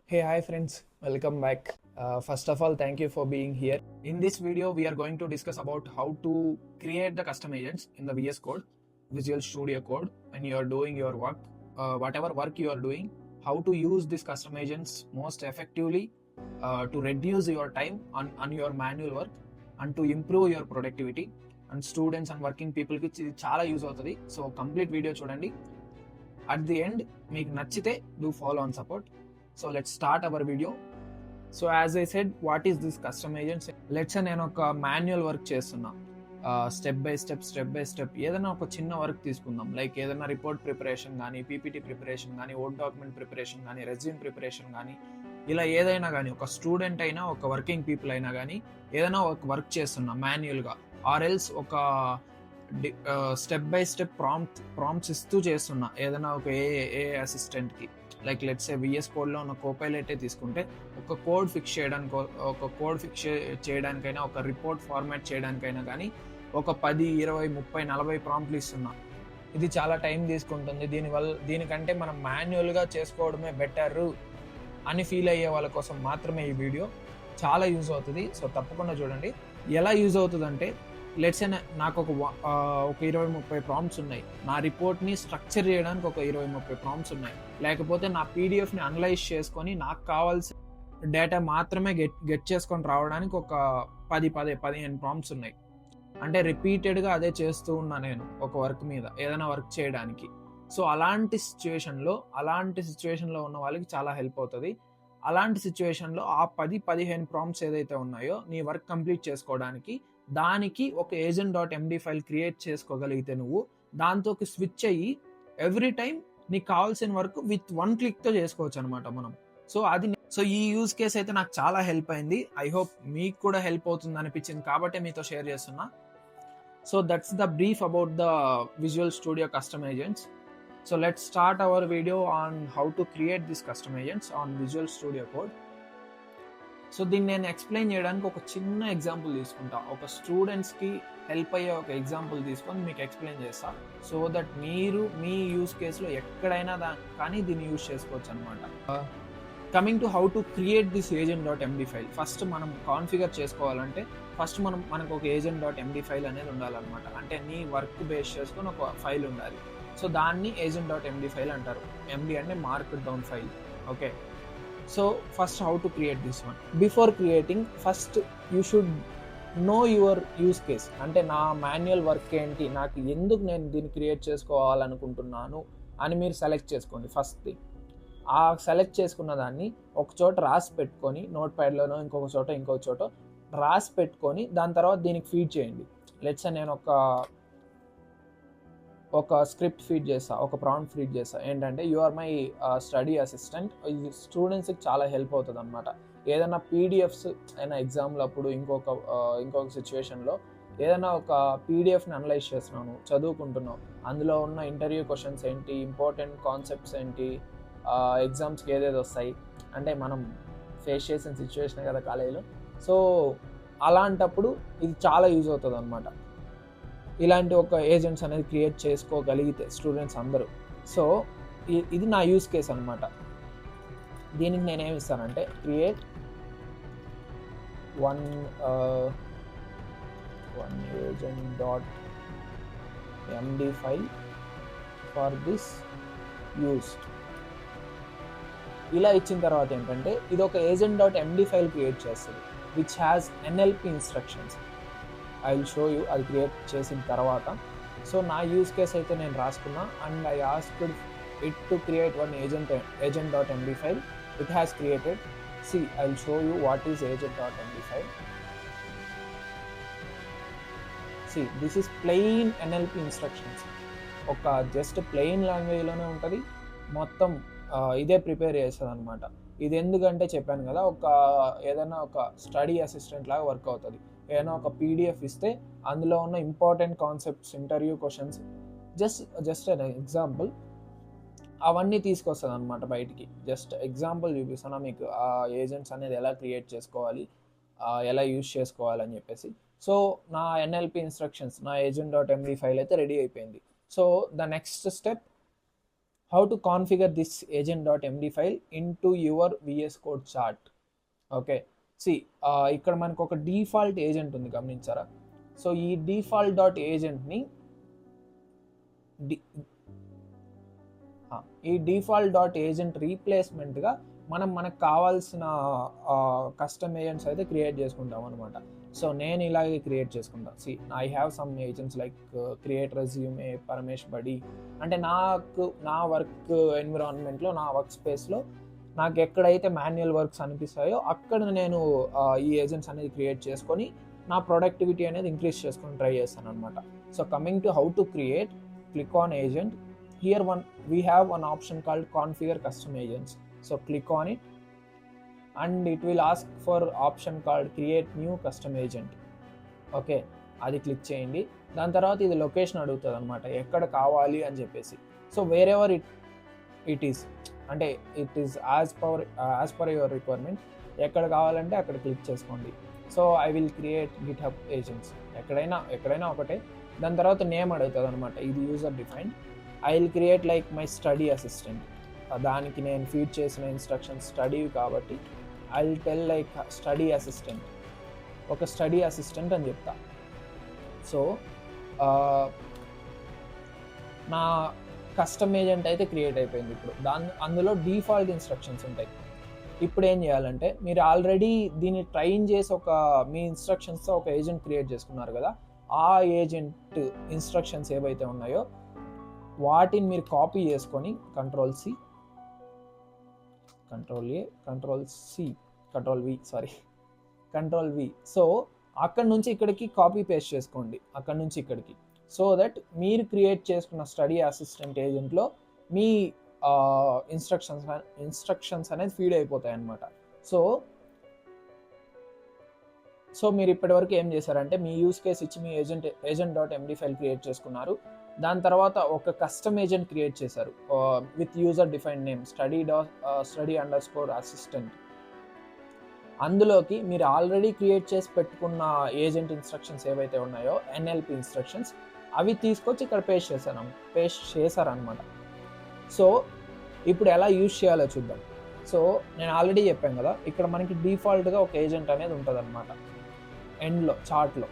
Hi friends, welcome back. First of all, thank you for being here. In this video, we are going to discuss about how to create the custom agents in the VS Code, Visual Studio Code, when you are doing your work, whatever work you are doing, how to use these custom agents most effectively to reduce your time on your manual work and to improve your productivity. And students and working people కి ఇది చాలా use అవుతుంది. So complete video చూడండి. At the end మీకు నచ్చితే do follow on support. So let's start our video. So as I said, what is this custom agents? Let's నేను ఒక manual work చేస్తున్నా, స్టెప్ బై స్టెప్ ఏదైనా ఒక చిన్న వర్క్ తీసుకుందాం. లైక్ ఏదైనా రిపోర్ట్ ప్రిపరేషన్ కానీ, పీపీటీ ప్రిపరేషన్ కానీ, వర్డ్ డాక్యుమెంట్ ప్రిపరేషన్ కానీ, రెజ్యూమ్ ప్రిపరేషన్ కానీ, ఇలా ఏదైనా కానీ, ఒక స్టూడెంట్ అయినా ఒక వర్కింగ్ పీపుల్ అయినా కానీ ఏదైనా ఒక వర్క్ చేస్తున్నా మాన్యువల్గా, ఆర్ ఎల్స్ ఒక స్టెప్ బై స్టెప్ ప్రాంప్ట్స్ ఇస్తూ చేస్తున్నా ఏదైనా ఒక ఏ అసిస్టెంట్కి. లైక్ లెట్స్ ఏ విఎస్ కోడ్లో ఉన్న కోపైలటే తీసుకుంటే ఒక కోడ్ ఫిక్స్ చేయడానికైనా, ఒక రిపోర్ట్ ఫార్మాట్ చేయడానికైనా కానీ ఒక 10, 20, 30, 40 ప్రాంప్ట్లు ఇస్తున్నా. ఇది చాలా టైం తీసుకుంటుంది. దీనికంటే మనం మాన్యువల్గా చేసుకోవడమే బెటర్ అని ఫీల్ అయ్యే వాళ్ళ కోసం మాత్రమే ఈ వీడియో చాలా యూజ్ అవుతుంది. సో తప్పకుండా చూడండి. ఎలా యూజ్ అవుతుందంటే, లెట్స్ నాకు ఒక 20-30 ప్రాంప్ట్స్ ఉన్నాయి. నా రిపోర్ట్ని స్ట్రక్చర్ చేయడానికి ఒక 20-30 ప్రాంప్ట్స్ ఉన్నాయి. లేకపోతే నా పీడిఎఫ్ని అనలైజ్ చేసుకొని నాకు కావాల్సిన డేటా మాత్రమే గెట్ చేసుకొని రావడానికి ఒక 10-15 ప్రాంప్ట్స్ ఉన్నాయి. అంటే రిపీటెడ్గా అదే చేస్తూ ఉన్నా నేను ఒక వర్క్ మీద, ఏదైనా వర్క్ చేయడానికి. సో అలాంటి సిచ్యువేషన్లో ఉన్న వాళ్ళకి చాలా హెల్ప్ అవుతుంది. అలాంటి సిచ్యువేషన్లో ఆ 10-15 ప్రాంప్ట్స్ ఏదైతే ఉన్నాయో నీ వర్క్ కంప్లీట్ చేసుకోవడానికి, దానికి ఒక agent.md ఫైల్ క్రియేట్ చేసుకోగలిగితే నువ్వు దాంతో స్విచ్ అయ్యి ఎవ్రీ టైం నీకు కావాల్సిన వర్క్ విత్ 1 క్లిక్తో చేసుకోవచ్చు అనమాట మనం. సో ఈ యూజ్ కేస్ అయితే నాకు చాలా హెల్ప్ అయింది. ఐ హోప్ మీకు కూడా హెల్ప్ అవుతుంది అనిపించింది కాబట్టి మీతో షేర్ చేస్తున్నా. So that's the brief about the visual studio custom agents. So let's start our video on how to create these custom agents on Visual Studio Code. So దీన్ని నేను explain చేయడానికి ఒక చిన్న ఎగ్జాంపుల్ తీసుకుంటా. ఒక స్టూడెంట్స్కి హెల్ప్ అయ్యే ఒక ఎగ్జాంపుల్ తీసుకొని మీకు ఎక్స్ప్లెయిన్ చేస్తా. సో దట్ మీరు మీ యూజ్ కేసులో ఎక్కడైనా కానీ దీన్ని యూజ్ చేసుకోవచ్చు అనమాట. Coming to how to create this agent.md file. First మనం కాన్ఫిగర్ చేసుకోవాలంటే మనకు ఒక agent.md ఫైల్ అనేది ఉండాలన్నమాట. అంటే నీ వర్క్ బేస్ చేసుకొని ఒక ఫైల్ ఉండాలి. సో దాన్ని agent.md ఫైల్ అంటారు. MD అంటే mark down file. Okay, so first how to create this one. Before creating, first you should know your use case. అంటే నా మాన్యువల్ వర్క్ ఏంటి, నాకు ఎందుకు నేను దీన్ని క్రియేట్ చేసుకోవాలనుకుంటున్నాను అని మీరు సెలెక్ట్ చేసుకోండి. ఫస్ట్ థింగ్, ఆ సెలెక్ట్ చేసుకున్న దాన్ని ఒక చోట రాసి పెట్టుకొని, నోట్ ప్యాడ్లోనో ఇంకొక చోట రాసి పెట్టుకొని దాని తర్వాత దీనికి ఫీడ్ చేయండి. లెట్స్ నేను ఒక స్క్రిప్ట్ ఫీడ్ చేస్తా, ఒక ప్రాంప్ట్ ఫీడ్ చేస్తా. ఏంటంటే you are my study assistant. ఇది స్టూడెంట్స్కి చాలా హెల్ప్ అవుతుంది అనమాట. ఏదైనా పీడిఎఫ్స్ అయినా ఎగ్జామ్లో అప్పుడు, ఇంకొక సిచ్యువేషన్లో ఏదైనా ఒక పీడిఎఫ్ని అనలైజ్ చేస్తున్నాను, చదువుకుంటున్నావు, అందులో ఉన్న ఇంటర్వ్యూ క్వశ్చన్స్ ఏంటి, ఇంపార్టెంట్ కాన్సెప్ట్స్ ఏంటి, ఎగ్జామ్స్కి ఏదేది వస్తాయి అంటే మనం ఫేస్ చేసిన సిచ్యువేషనే కదా కాలేజీలో. సో అలాంటప్పుడు ఇది చాలా యూజ్ అవుతుంది అనమాట. ఇలాంటి ఒక ఏజెంట్స్ అనేది క్రియేట్ చేసుకోగలిగితే స్టూడెంట్స్ అందరూ. సో ఇది నా యూజ్ కేస్ అనమాట. దీనికి నేనేమి ఇస్తానంటే, create one agent.md file for this use. ఇలా ఇచ్చిన తర్వాత ఏంటంటే, ఇది ఒక agent.md ఫైల్ క్రియేట్ చేస్తుంది which has NLP instructions. I will show you అది క్రియేట్ చేసిన తర్వాత. సో నా యూజ్ కేస్ అయితే నేను రాసుకున్నా and I asked it to create one agent.md file. It has created. See, I will show you what is agent.md file. See, this is plain NLP instructions. ఒక just plain లాంగ్వేజ్లోనే ఉంటుంది మొత్తం. ఇదే prepare చేస్తుంది అనమాట. ఇది ఎందుకంటే చెప్పాను కదా, ఏదైనా ఒక స్టడీ అసిస్టెంట్ లాగా వర్క్ అవుతుంది. ఏదైనా ఒక పీడిఎఫ్ ఇస్తే అందులో ఉన్న important concepts, interview questions, just an example, అవన్నీ తీసుకొస్తుంది అనమాట బయటికి. జస్ట్ ఎగ్జాంపుల్ చూపిస్తున్నా మీకు ఆ ఏజెంట్స్ అనేది ఎలా క్రియేట్ చేసుకోవాలి, ఎలా యూజ్ చేసుకోవాలని చెప్పేసి. సో నా NLP ఇన్స్ట్రక్షన్స్, నా agent.md ఫైల్ అయితే రెడీ అయిపోయింది. So the next step, how to configure this agent.md file into your VS Code chart. Okay, ఇక్కడ మనకు ఒక డిఫాల్ట్ ఏజెంట్ ఉంది, గమనించారా? సో ఈ డిఫాల్ట్ డాట్ ఏజెంట్ని ఈ డిఫాల్ట్ డాట్ ఏజెంట్ రీప్లేస్మెంట్గా మనకు కావాల్సిన కస్టమ్ ఏజెంట్స్ అయితే క్రియేట్ చేసుకుంటాం అనమాట. సో నేను ఇలాగే క్రియేట్ చేసుకుంటాను. I have some agents like create resume, Paramesh బడి. అంటే నా వర్క్ ఎన్విరాన్మెంట్లో, నా వర్క్ స్పేస్లో నాకు ఎక్కడైతే మాన్యువల్ వర్క్స్ అనిపిస్తాయో అక్కడ నేను ఈ ఏజెంట్స్ అనేది క్రియేట్ చేసుకొని నా ప్రొడక్టివిటీ అనేది ఇంక్రీజ్ చేసుకొని ట్రై చేస్తాను అనమాట. So coming to how to create, click on agent. Here we have one option called configure custom agents. So click on it and it will ask for option called create new custom agent. Okay, అది click చేయండి. దాని తర్వాత ఇది location అడుగుతుంది అనమాట, ఎక్కడ కావాలి అని చెప్పేసి. సో వేరెవర్ ఇట్ ఈస్, అంటే it is as per your requirement. ఎక్కడ కావాలంటే అక్కడ క్లిక్ చేసుకోండి. So I will create GitHub agents, ఎక్కడైనా ఒకటే. దాని తర్వాత నేమ్ అడుగుతుంది అనమాట, ఇది user defined. I will create like my study assistant. దానికి నేను ఫీడ్ చేసిన ఇన్స్ట్రక్షన్స్ స్టడీ కాబట్టి I will tell like study assistant, ఒక స్టడీ అసిస్టెంట్ అని చెప్తా. సో నా కస్టమ్ ఏజెంట్ అయితే క్రియేట్ అయిపోయింది. ఇప్పుడు అందులో డిఫాల్ట్ ఇన్స్ట్రక్షన్స్ ఉంటాయి. ఇప్పుడు ఏం చేయాలంటే, మీరు ఆల్రెడీ దీన్ని ట్రైన్ చేసి మీ ఇన్స్ట్రక్షన్స్తో ఒక ఏజెంట్ క్రియేట్ చేసుకున్నారు కదా, ఆ ఏజెంట్ ఇన్స్ట్రక్షన్స్ ఏవైతే ఉన్నాయో వాటిని మీరు కాపీ చేసుకొని కంట్రోల్ వి. సో అక్కడ నుంచి ఇక్కడికి కాపీ పేస్ట్ చేసుకోండి, అక్కడ నుంచి ఇక్కడికి. సో దట్ మీరు క్రియేట్ చేసుకున్న స్టడీ అసిస్టెంట్ ఏజెంట్లో మీ ఇన్స్ట్రక్షన్స్ అనేది ఫీడ్ అయిపోతాయి అన్నమాట. సో మీరు ఇప్పటివరకు ఏం చేశారంటే, మీ యూస్ కేస్ ఇచ్చి మీ agent.md ఫైల్ క్రియేట్ చేసుకున్నారు. దాని తర్వాత ఒక కస్టమ్ ఏజెంట్ క్రియేట్ చేశారు with user defined name study_assistant. అందులోకి మీరు ఆల్రెడీ క్రియేట్ చేసి పెట్టుకున్న ఏజెంట్ ఇన్స్ట్రక్షన్స్ ఏవైతే ఉన్నాయో, NLP ఇన్స్ట్రక్షన్స్, అవి తీసుకొచ్చి ఇక్కడ పేస్ట్ చేశారనమాట. సో ఇప్పుడు ఎలా యూజ్ చేయాలో చూద్దాం. సో నేను ఆల్రెడీ చెప్పాను కదా, ఇక్కడ మనకి డిఫాల్ట్గా ఒక ఏజెంట్ అనేది ఉంటుంది అనమాట ఎండ్లో చార్ట్లో.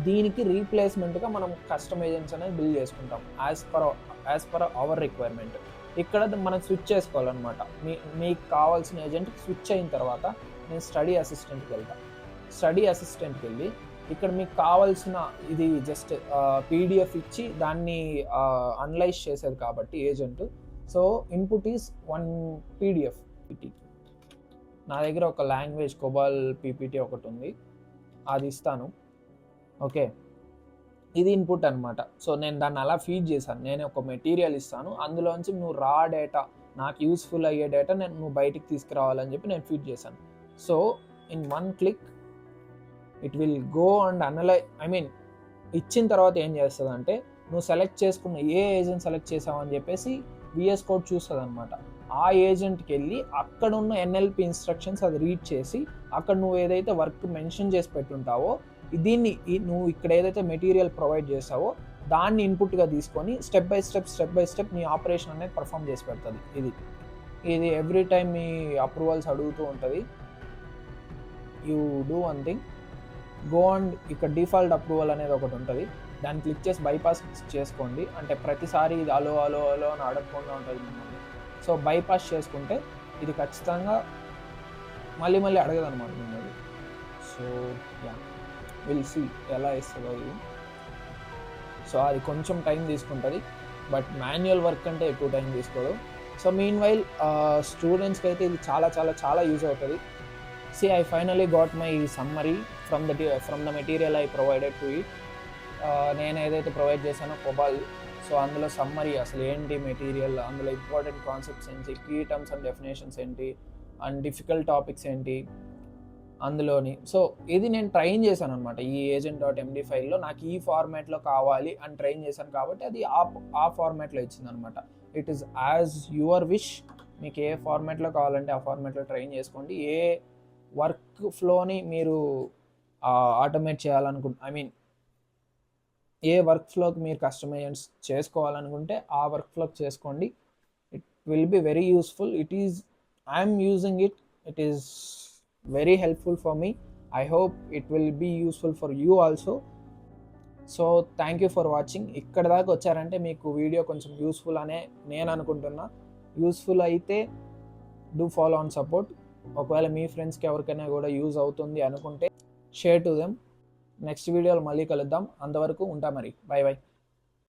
దీనికి రీప్లేస్మెంట్గా మనం కస్టమ్ ఏజెంట్స్ అనేది బిల్డ్ చేసుకుంటాం యాజ్ పర్ అవర్ రిక్వైర్మెంట్. ఇక్కడ మనం స్విచ్ చేసుకోవాలన్నమాట. మీకు కావాల్సిన ఏజెంట్కి స్విచ్ అయిన తర్వాత నేను స్టడీ అసిస్టెంట్కి వెళ్ళి ఇక్కడ మీకు కావాల్సిన, ఇది జస్ట్ PDF ఇచ్చి దాన్ని అనలైజ్ చేసేది కాబట్టి agent. So input is 1 PDF. నా దగ్గర ఒక లాంగ్వేజ్ COBOL PPT ఒకటి ఉంది, అది ఇస్తాను. ఓకే, ఇది ఇన్పుట్ అనమాట. సో నేను దాన్ని అలా ఫీడ్ చేశాను. నేను ఒక మెటీరియల్ ఇస్తాను, అందులోంచి నువ్వు రా డేటా, నాకు యూస్ఫుల్ అయ్యే డేటా నువ్వు బయటికి తీసుకురావాలని చెప్పి నేను ఫీడ్ చేశాను. So in 1 click it will go and ఇచ్చిన తర్వాత ఏం చేస్తుంది అంటే, నువ్వు సెలెక్ట్ చేసుకున్న ఏ ఏజెంట్ సెలెక్ట్ చేసావని చెప్పేసి VS Code చూస్తుంది అనమాట. ఆ ఏజెంట్కి వెళ్ళి అక్కడ ఉన్న NLP ఇన్స్ట్రక్షన్స్ అది రీడ్ చేసి, అక్కడ నువ్వు ఏదైతే వర్క్ మెన్షన్ చేసి పెట్టుంటావో దీన్ని నువ్వు ఇక్కడ ఏదైతే మెటీరియల్ ప్రొవైడ్ చేసావో దాన్ని ఇన్పుట్గా తీసుకొని స్టెప్ బై స్టెప్ నీ ఆపరేషన్ అనేది పర్ఫామ్ చేసి పెడుతుంది. ఇది ఎవ్రీ టైం మీ అప్రూవల్స్ అడుగుతూ ఉంటుంది. You do one thing, go and ఇక్కడ డిఫాల్ట్ అప్రూవల్ అనేది ఒకటి ఉంటుంది, దాన్ని క్లిక్ చేసి బైపాస్ చేసుకోండి. అంటే ప్రతిసారి ఇది అలో అని అడగకుండా ఉంటుంది మిమ్మల్ని. సో బైపాస్ చేసుకుంటే ఇది ఖచ్చితంగా మళ్ళీ అడగదు అనమాట మిమ్మల్ని. సో విల్ సీ ఎలా ఇస్తుందో ఇది. సో అది కొంచెం టైం తీసుకుంటుంది, బట్ మాన్యువల్ వర్క్ అంటే ఎక్కువ టైం తీసుకోదు. సో మీన్ వైల్ స్టూడెంట్స్కి అయితే ఇది చాలా యూజ్ అవుతుంది. I finally got my summary from the material I provided to it. నేను ఏదైతే ప్రొవైడ్ చేశానో COBOL, సో అందులో సమ్మరీ అసలు ఏంటి మెటీరియల్, అందులో ఇంపార్టెంట్ కాన్సెప్ట్స్ ఏంటి, కీ టర్మ్స్ అండ్ డెఫినేషన్స్ ఏంటి, అండ్ డిఫికల్ట్ టాపిక్స్ ఏంటి అందులోని. సో ఇది నేను ట్రైన్ చేశాను అనమాట ఈ agent.md ఫైల్లో. నాకు ఈ ఫార్మాట్లో కావాలి అని ట్రైన్ చేశాను కాబట్టి అది ఆ ఫార్మాట్లో ఇచ్చింది అనమాట. It is as your wish. మీకు ఏ ఫార్మాట్లో కావాలంటే ఆ ఫార్మాట్లో ట్రైన్ చేసుకోండి. ఏ వర్క్ ఫ్లోని మీరు ఆటోమేట్ ఏ వర్క్ ఫ్లోకి మీరు కస్టమైజ్ చేసుకోవాలనుకుంటే ఆ వర్క్ ఫ్లోకి చేసుకోండి. will be very useful. I'm using it. It is very helpful for me. I hope it will be useful for you also. So thank you for watching. ఇక్కడ దాకా వచ్చారంటే మీకు video కొంచెం useful అనే నేను అనుకుంటున్నా. యూస్ఫుల్ అయితే డూ ఫాలో ఆన్ సపోర్ట్. ఒకవేళ మీ ఫ్రెండ్స్కి ఎవరికైనా కూడా యూజ్ అవుతుంది అనుకుంటే షేర్ టు దెమ్. నెక్స్ట్ వీడియోలో మళ్ళీ కలుద్దాం. అంతవరకు ఉంటా మరి. By by.